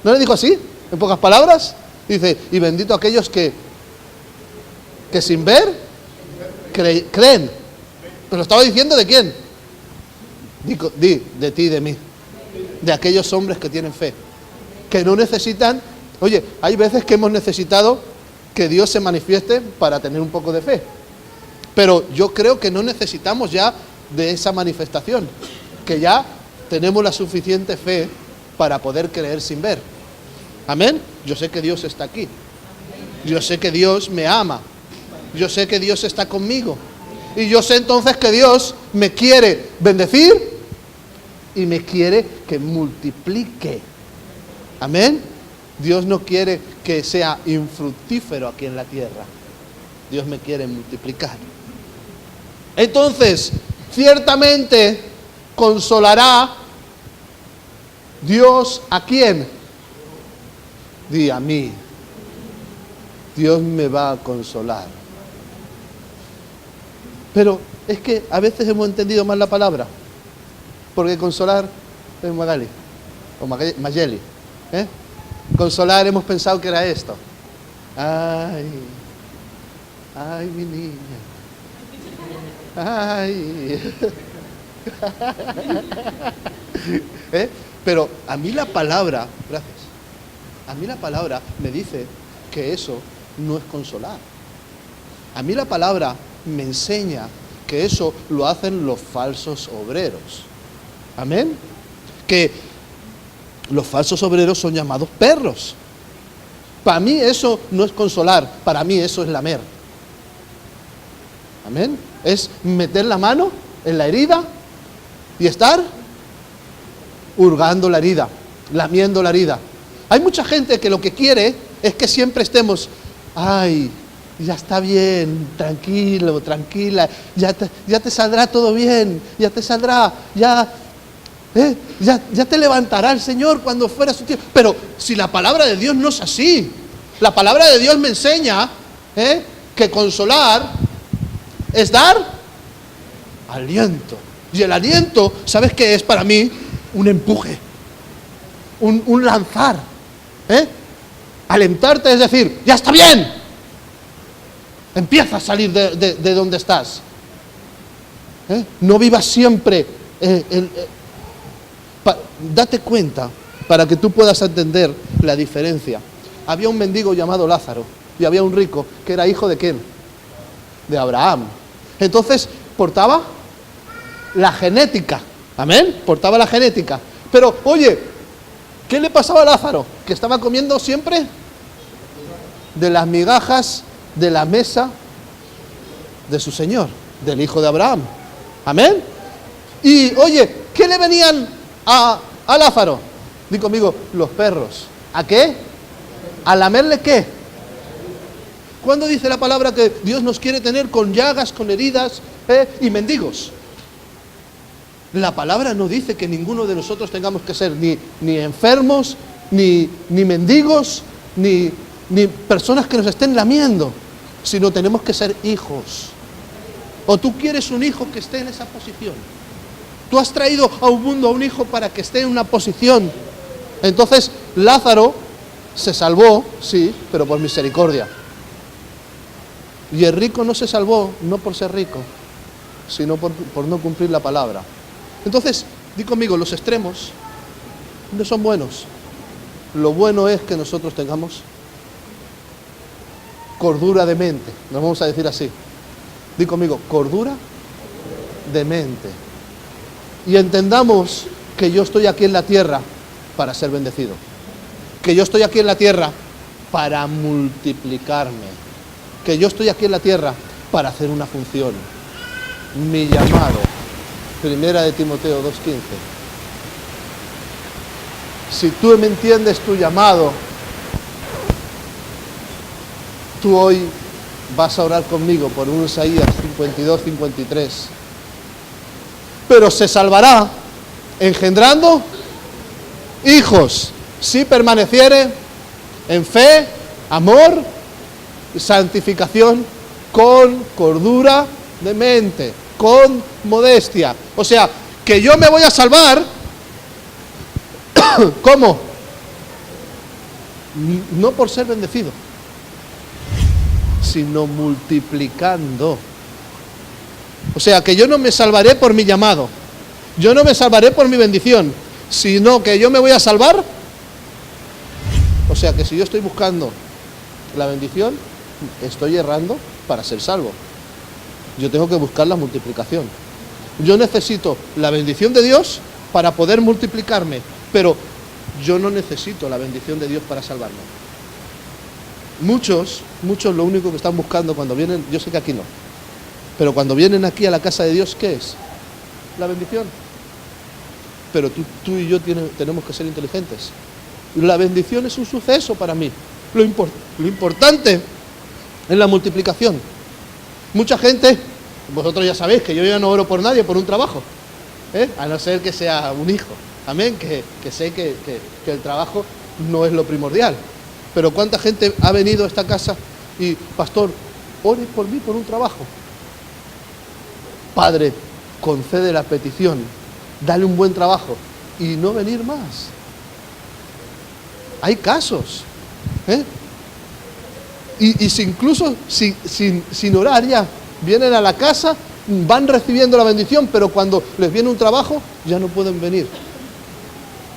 ¿No le dijo así? En pocas palabras. Dice, y bendito aquellos que sin ver creen. ¿Pero estaba diciendo de quién? De ti y de mí. De aquellos hombres que tienen fe. Que no necesitan. Oye, hay veces que hemos necesitado que Dios se manifieste para tener un poco de fe. Pero yo creo que no necesitamos ya de esa manifestación. Que ya tenemos la suficiente fe para poder creer sin ver. Amén. Yo sé que Dios está aquí. Yo sé que Dios me ama. Yo sé que Dios está conmigo. Y yo sé entonces que Dios me quiere bendecir y me quiere que multiplique. Amén. Dios no quiere que sea infructífero aquí en la tierra. Dios me quiere multiplicar. Entonces, ciertamente consolará Dios ¿a quién? Di a mí. Dios me va a consolar. Pero es que a veces hemos entendido mal la palabra. Porque consolar es Magali o Mayeli. Consolar hemos pensado que era esto. Ay, mi niña. Ay. Pero a mí la palabra, gracias, a mí la palabra me dice que eso no es consolar. A mí la palabra me enseña que eso lo hacen los falsos obreros. Amén. Que los falsos obreros son llamados perros. Para mí eso no es consolar, para mí eso es lamer. Amén. Es meter la mano en la herida y estar hurgando la herida, lamiendo la herida. Hay mucha gente que lo que quiere es que siempre estemos, ay, ya está bien, tranquilo, tranquila, ya te saldrá todo bien, ya te saldrá, ya te levantará el Señor cuando fuera su tiempo. Pero si la palabra de Dios no es así, la palabra de Dios me enseña que consolar es dar aliento. Y el aliento, ¿sabes qué es para mí? Un empuje, un lanzar. Alentarte es decir, ya está bien. Empieza a salir de donde estás. No vivas siempre. Date cuenta para que tú puedas entender la diferencia. Había un mendigo llamado Lázaro y había un rico que era hijo de ¿quién? De Abraham. Entonces portaba la genética. Amén. Portaba la genética. Pero oye, ¿qué le pasaba a Lázaro? Que estaba comiendo siempre de las migajas de la mesa de su Señor, del hijo de Abraham. Amén. Y oye, ¿qué le venían a Lázaro? Di conmigo, los perros. ¿A qué? ¿A lamerle qué? ¿Cuándo dice la palabra que Dios nos quiere tener con llagas, con heridas y mendigos? La palabra no dice que ninguno de nosotros tengamos que ser ni enfermos, ni mendigos, ni personas que nos estén lamiendo, sino tenemos que ser hijos. ¿O tú quieres un hijo que esté en esa posición? Tú has traído a un mundo a un hijo para que esté en una posición. Entonces Lázaro se salvó, sí, pero por misericordia. Y el rico no se salvó, no por ser rico, sino por no cumplir la palabra. Entonces, di conmigo, los extremos no son buenos. Lo bueno es que nosotros tengamos cordura de mente. Nos vamos a decir así. Di conmigo, cordura de mente. Y entendamos que yo estoy aquí en la tierra para ser bendecido. que yo estoy aquí en la tierra para multiplicarme, que yo estoy aquí en la tierra para hacer una función. Mi llamado, primera de Timoteo 2:15. Si tú me entiendes tu llamado, tú hoy vas a orar conmigo por un Isaías 52-53. Pero se salvará engendrando hijos, si permaneciere en fe, amor y santificación, con cordura de mente, con modestia. O sea, que yo me voy a salvar, ¿cómo? No por ser bendecido, sino multiplicando. O sea, que yo no me salvaré por mi llamado, yo no me salvaré por mi bendición, sino que yo me voy a salvar. O sea, que si yo estoy buscando la bendición, estoy errando para ser salvo. Yo tengo que buscar la multiplicación. Yo necesito la bendición de Dios para poder multiplicarme, pero yo no necesito la bendición de Dios para salvarme. Muchos lo único que están buscando cuando vienen, yo sé que aquí no, pero cuando vienen aquí a la casa de Dios, ¿qué es? La bendición. Pero tú y yo tenemos que ser inteligentes. La bendición es un suceso para mí. Lo importante es la multiplicación. Mucha gente, vosotros ya sabéis que yo ya no oro por nadie por un trabajo, a no ser que sea un hijo. Amén, que sé que el trabajo no es lo primordial. Pero ¿cuánta gente ha venido a esta casa y, pastor, ore por mí por un trabajo? Padre, concede la petición, dale un buen trabajo y no venir más. Hay casos, y si incluso sin orar ya vienen a la casa, van recibiendo la bendición, pero cuando les viene un trabajo ya no pueden venir.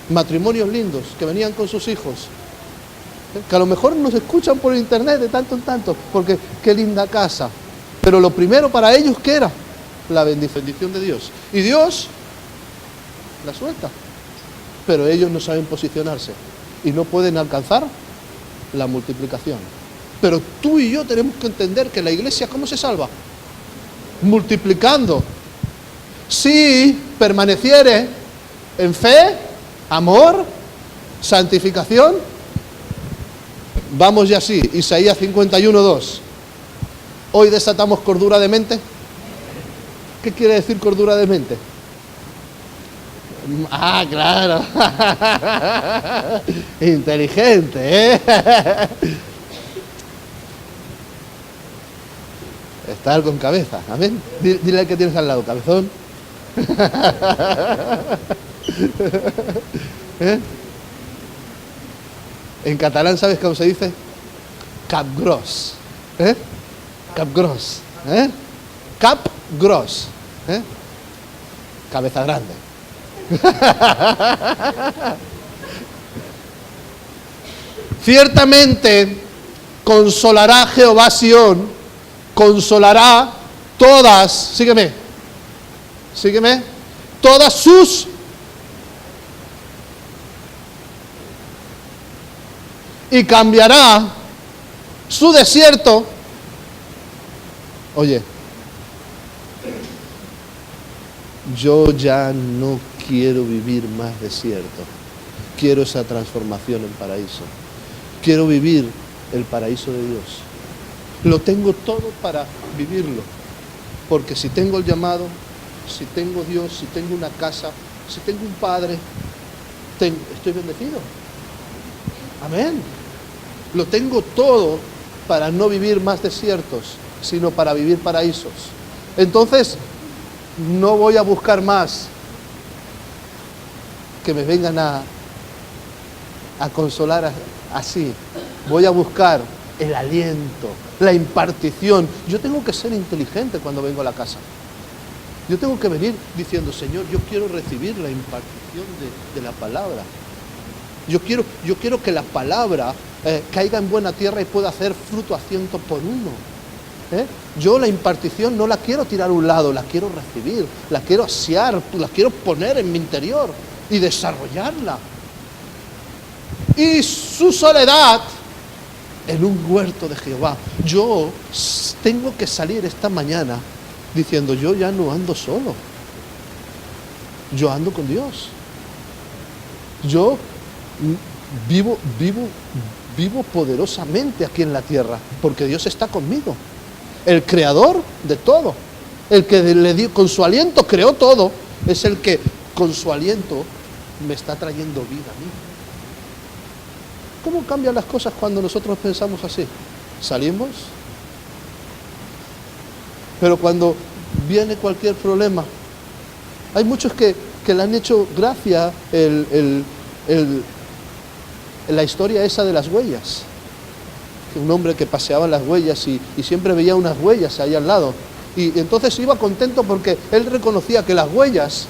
Matrimonios lindos que venían con sus hijos, que a lo mejor nos escuchan por internet de tanto en tanto, porque qué linda casa, pero lo primero para ellos, ¿qué era? La bendición de Dios. Y Dios la suelta, pero ellos no saben posicionarse y no pueden alcanzar la multiplicación. Pero tú y yo tenemos que entender que la iglesia, ¿cómo se salva? Multiplicando. Si permaneciere en fe, amor, santificación. Vamos ya así, Isaías 51:2. Hoy desatamos cordura de mente. ¿Qué quiere decir cordura de mente? Ah, claro. Inteligente, ¿eh? Estar con cabeza, amén. Dile al que tienes al lado, cabezón. ¿Eh? En catalán, ¿sabes cómo se dice? Capgros. Capgros. Capgros. Cabeza grande. Ciertamente consolará Jehová a Sión, consolará todas, sígueme, todas sus y cambiará su desierto. Oye, yo ya no quiero vivir más desierto. Quiero esa transformación en paraíso. Quiero vivir el paraíso de Dios. Lo tengo todo para vivirlo. Porque si tengo el llamado, si tengo Dios, si tengo una casa, si tengo un padre, estoy bendecido. Amén. Lo tengo todo para no vivir más desiertos, sino para vivir paraísos. Entonces, no voy a buscar más que me vengan a consolar así. Voy a buscar el aliento, la impartición. Yo tengo que ser inteligente cuando vengo a la casa. Yo tengo que venir diciendo, Señor, yo quiero recibir la impartición de la palabra. Yo quiero que la palabra caiga en buena tierra y pueda hacer fruto a 100 por uno. Yo la impartición no la quiero tirar a un lado, la quiero recibir, la quiero asear, la quiero poner en mi interior y desarrollarla. y su soledad en un huerto de Jehová. Yo tengo que salir esta mañana diciendo, yo ya no ando solo. Yo ando con Dios. Yo vivo poderosamente aquí en la tierra, porque Dios está conmigo. El creador de todo, el que le dio con su aliento creó todo, es el que con su aliento me está trayendo vida a mí. ¿Cómo cambian las cosas cuando nosotros pensamos así? Salimos, pero cuando viene cualquier problema, hay muchos que le han hecho gracia la historia esa de las huellas. Un hombre que paseaba las huellas y siempre veía unas huellas ahí al lado. Y entonces iba contento porque él reconocía que las huellas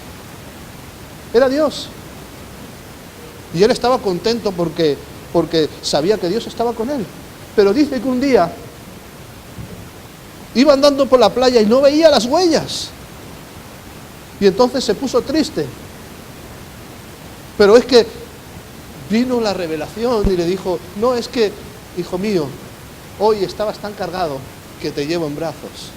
era Dios. Y él estaba contento porque sabía que Dios estaba con él. Pero dice que un día iba andando por la playa y no veía las huellas. Y entonces se puso triste. Pero es que vino la revelación y le dijo, no, es que, hijo mío, hoy estabas tan cargado que te llevo en brazos.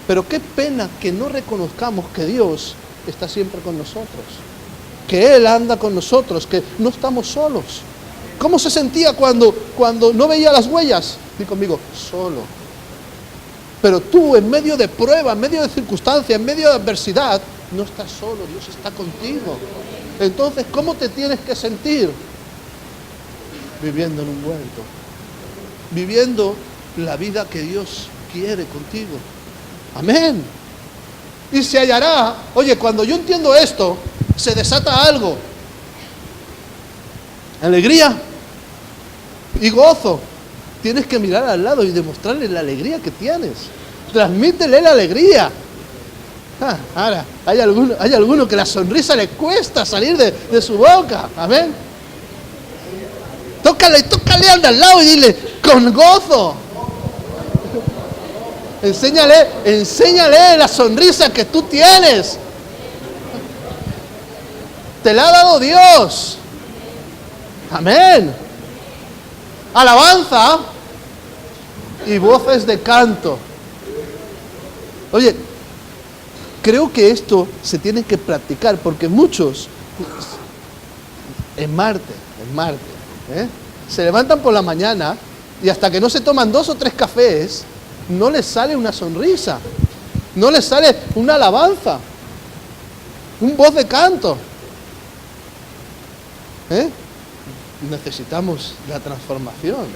Pero qué pena que no reconozcamos que Dios está siempre con nosotros, que Él anda con nosotros, que no estamos solos. ¿Cómo se sentía cuando no veía las huellas? Di conmigo, solo. Pero tú, en medio de prueba, en medio de circunstancia, en medio de adversidad, no estás solo, Dios está contigo. Entonces, ¿cómo te tienes que sentir? Viviendo en un huerto, viviendo la vida que Dios quiere contigo. Amén. Y se hallará, oye, cuando yo entiendo esto, se desata algo. Alegría y gozo. Tienes que mirar al lado y demostrarle la alegría que tienes. Transmítele la alegría. Ahora, hay alguno que la sonrisa le cuesta salir de su boca. Amén. Tócale al lado y dile, con gozo. Enséñale la sonrisa que tú tienes. Te la ha dado Dios. Amén. Alabanza y voces de canto. Oye, creo que esto se tiene que practicar porque muchos en Marte, se levantan por la mañana y hasta que no se toman 2 o 3 cafés, no les sale una sonrisa, no les sale una alabanza, un voz de canto. Necesitamos la transformación.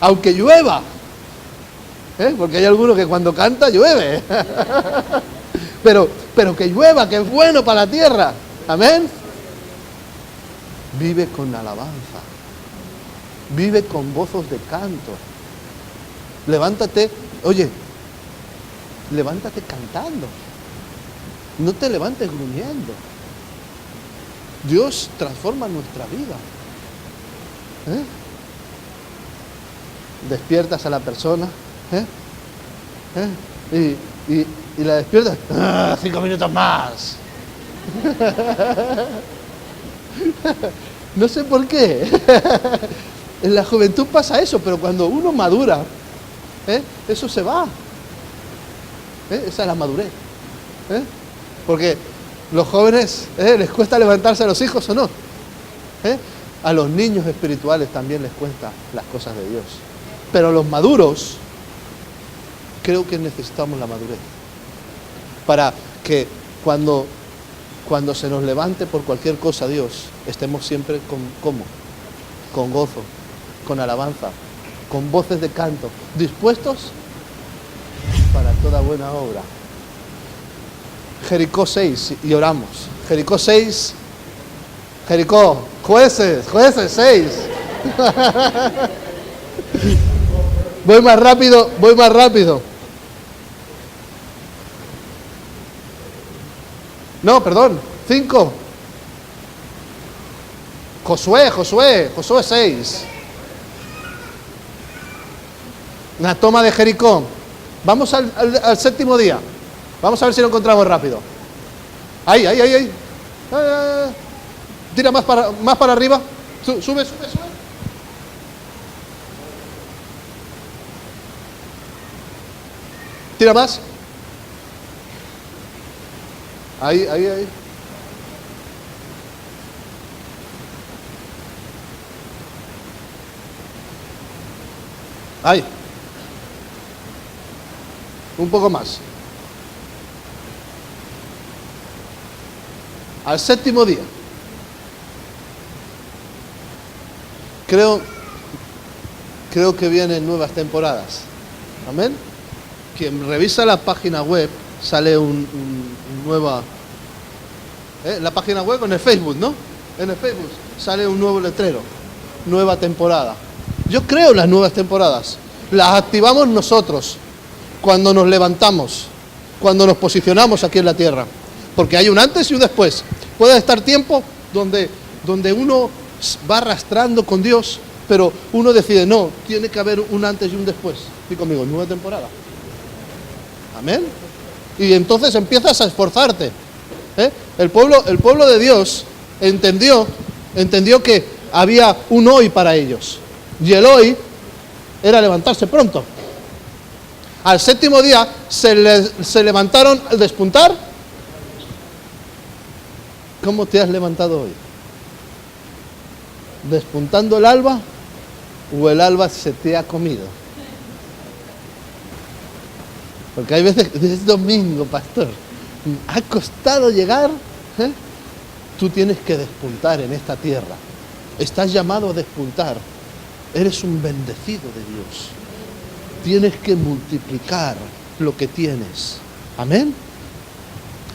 Aunque llueva. Porque hay algunos que cuando canta llueve. pero que llueva, que es bueno para la tierra. Amén. Vive con alabanza. Vive con voces de canto. Levántate, oye, levántate cantando. No te levantes gruñendo. Dios transforma nuestra vida. Despiertas a la persona, y la despiertas, 5 minutos más. No sé por qué. En la juventud pasa eso, pero cuando uno madura, eso se va. Esa es la madurez. Porque los jóvenes, ¿les cuesta levantarse a los hijos o no? A los niños espirituales también les cuesta las cosas de Dios. Pero los maduros, creo que necesitamos la madurez. Para que cuando se nos levante por cualquier cosa Dios, estemos siempre con gozo, con alabanza, con voces de canto, dispuestos para toda buena obra. Jericó 6, y oramos. Jericó 6, Jericó, jueces 6. Voy más rápido. No, perdón, 5. Josué 6. La toma de Jericó. Vamos al 7º día. Vamos a ver si lo encontramos rápido. Ahí. Tira más para arriba. Sube. Tira más. Ahí. Ahí. Un poco más. Al séptimo día. Creo que vienen nuevas temporadas. Amén. Quien revisa la página web, sale un nueva... La página web o en el Facebook, ¿no? En el Facebook sale un nuevo letrero. Nueva temporada. Yo creo en las nuevas temporadas. Las activamos nosotros cuando nos levantamos, cuando nos posicionamos aquí en la tierra. Porque hay un antes y un después. Puede estar tiempo donde uno va arrastrando con Dios, pero uno decide, no, tiene que haber un antes y un después. Di conmigo, nueva temporada. Amén. Y entonces empiezas a esforzarte. El pueblo de Dios entendió que había un hoy para ellos. Y el hoy era levantarse pronto. Al séptimo día se levantaron al despuntar. ¿Cómo te has levantado hoy? ¿Despuntando el alba o el alba se te ha comido? Porque hay veces, es domingo, pastor, ha costado llegar. Tú tienes que despuntar en esta tierra. Estás llamado a despuntar. Eres un bendecido de Dios. Tienes que multiplicar lo que tienes. Amén.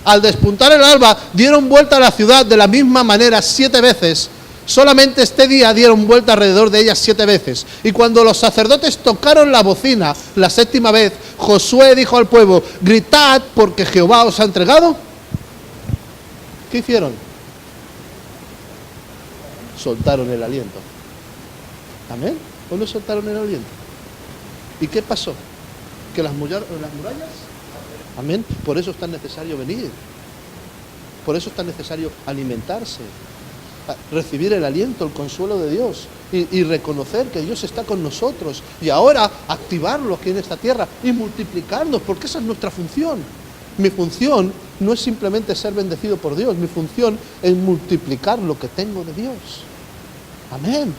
Al despuntar el alba, dieron vuelta a la ciudad de la misma manera 7 veces. Solamente este día dieron vuelta alrededor de ella 7 veces. Y cuando los sacerdotes tocaron la bocina la 7ª vez, Josué dijo al pueblo, gritad porque Jehová os ha entregado. ¿Qué hicieron? Soltaron el aliento. ¿Amén? ¿O no soltaron el aliento? ¿Y qué pasó? ¿Que las murallas? Amén. Por eso es tan necesario venir. Por eso es tan necesario alimentarse. Recibir el aliento, el consuelo de Dios. Y reconocer que Dios está con nosotros. Y ahora activarlo aquí en esta tierra. Y multiplicarnos, porque esa es nuestra función. Mi función no es simplemente ser bendecido por Dios. Mi función es multiplicar lo que tengo de Dios. Amén.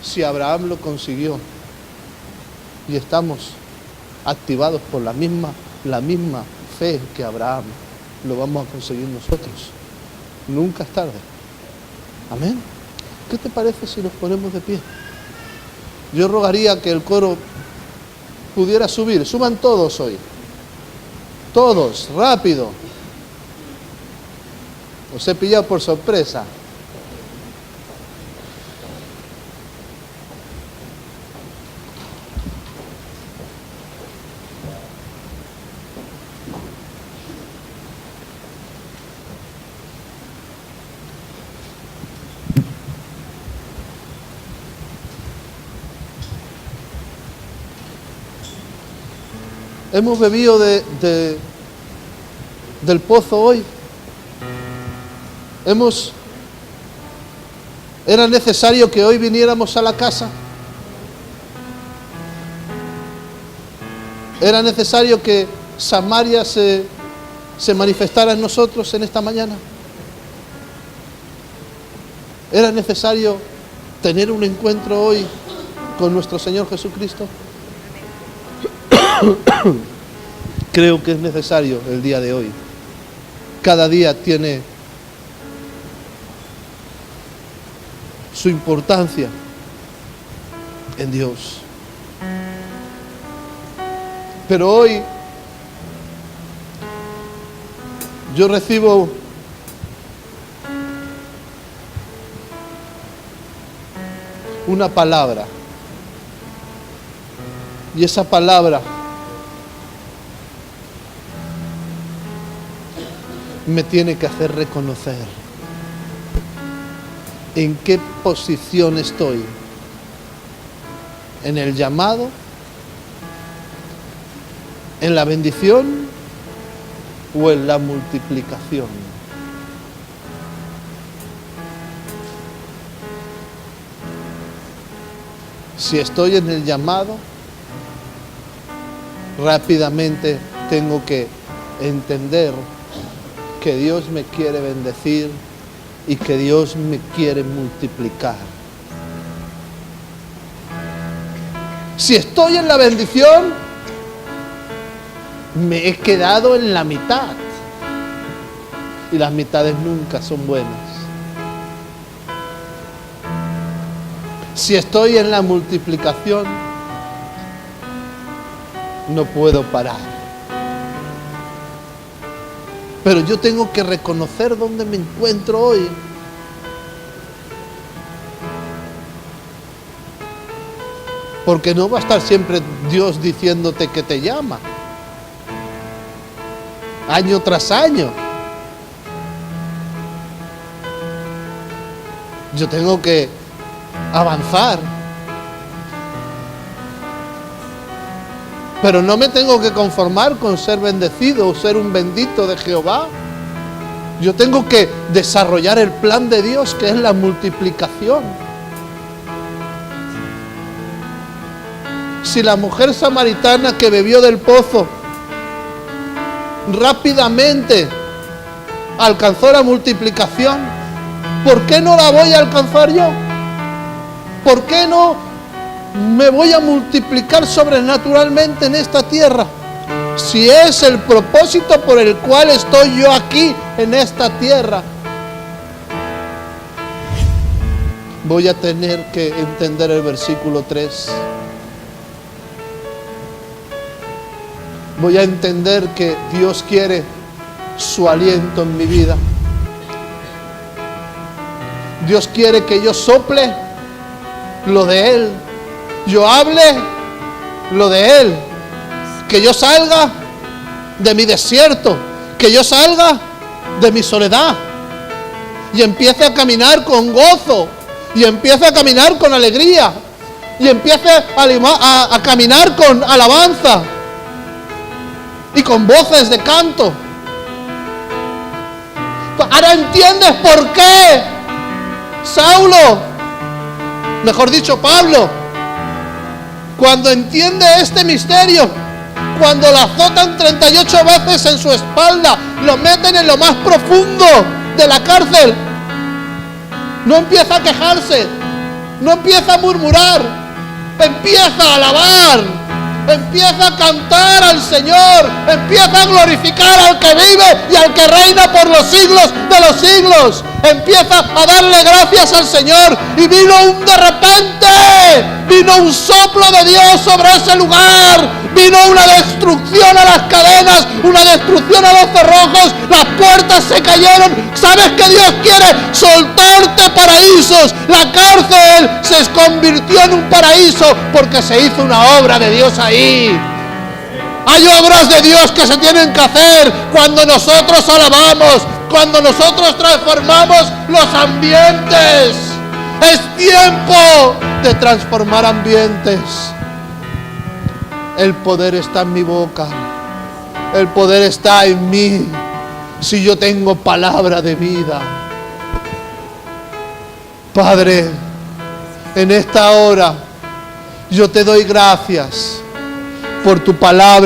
Si Abraham lo consiguió y estamos activados por la misma fe que Abraham, lo vamos a conseguir nosotros. Nunca es tarde. Amén. ¿Qué te parece si nos ponemos de pie? Yo rogaría que el coro pudiera subir. Suban todos hoy. Todos, rápido. Os he pillado por sorpresa. Hemos bebido del pozo hoy. Era necesario que hoy viniéramos a la casa. Era necesario que Samaria se manifestara en nosotros en esta mañana. Era necesario tener un encuentro hoy con nuestro Señor Jesucristo. Creo que es necesario el día de hoy. Cada día tiene su importancia en Dios. Pero hoy yo recibo una palabra. Y esa palabra me tiene que hacer reconocer en qué posición estoy, en el llamado, en la bendición o en la multiplicación. Si estoy en el llamado, rápidamente tengo que entender que Dios me quiere bendecir y que Dios me quiere multiplicar. Si estoy en la bendición, me he quedado en la mitad. Y las mitades nunca son buenas. Si estoy en la multiplicación, no puedo parar. Pero yo tengo que reconocer dónde me encuentro hoy. Porque no va a estar siempre Dios diciéndote que te llama. Año tras año. Yo tengo que avanzar. Pero no me tengo que conformar con ser bendecido o ser un bendito de Jehová. Yo tengo que desarrollar el plan de Dios, que es la multiplicación. Si la mujer samaritana que bebió del pozo rápidamente alcanzó la multiplicación, ¿por qué no la voy a alcanzar yo? ¿Por qué no me voy a multiplicar sobrenaturalmente en esta tierra? Si es el propósito por el cual estoy yo aquí en esta tierra, voy a tener que entender el versículo 3. Voy a entender que Dios quiere su aliento en mi vida. Dios quiere que yo sople lo de Él. Yo hable lo de Él. Que yo salga de mi desierto. Que yo salga de mi soledad. Y empiece a caminar con gozo. Y empiece a caminar con alegría. Y empiece a caminar con alabanza. Y con voces de canto. Ahora entiendes por qué Saulo, mejor dicho Pablo, cuando entiende este misterio, cuando lo azotan 38 veces en su espalda, lo meten en lo más profundo de la cárcel, no empieza a quejarse, no empieza a murmurar, empieza a alabar. Empieza a cantar al Señor, empieza a glorificar al que vive y al que reina por los siglos de los siglos. Empieza a darle gracias al Señor y vino de repente, vino un soplo de Dios sobre ese lugar, vino una destrucción a las cadenas, una destrucción a los cerrojos, las puertas se cayeron. ¿Sabes que Dios quiere soltarte paraísos? La cárcel se convirtió en un paraíso porque se hizo una obra de Dios ahí. Hay obras de Dios que se tienen que hacer cuando nosotros alabamos, cuando nosotros transformamos los ambientes. Es tiempo de transformar ambientes. El poder está en mi boca. El poder está en mí. Si yo tengo palabra de vida. Padre, en esta hora yo te doy gracias por tu palabra.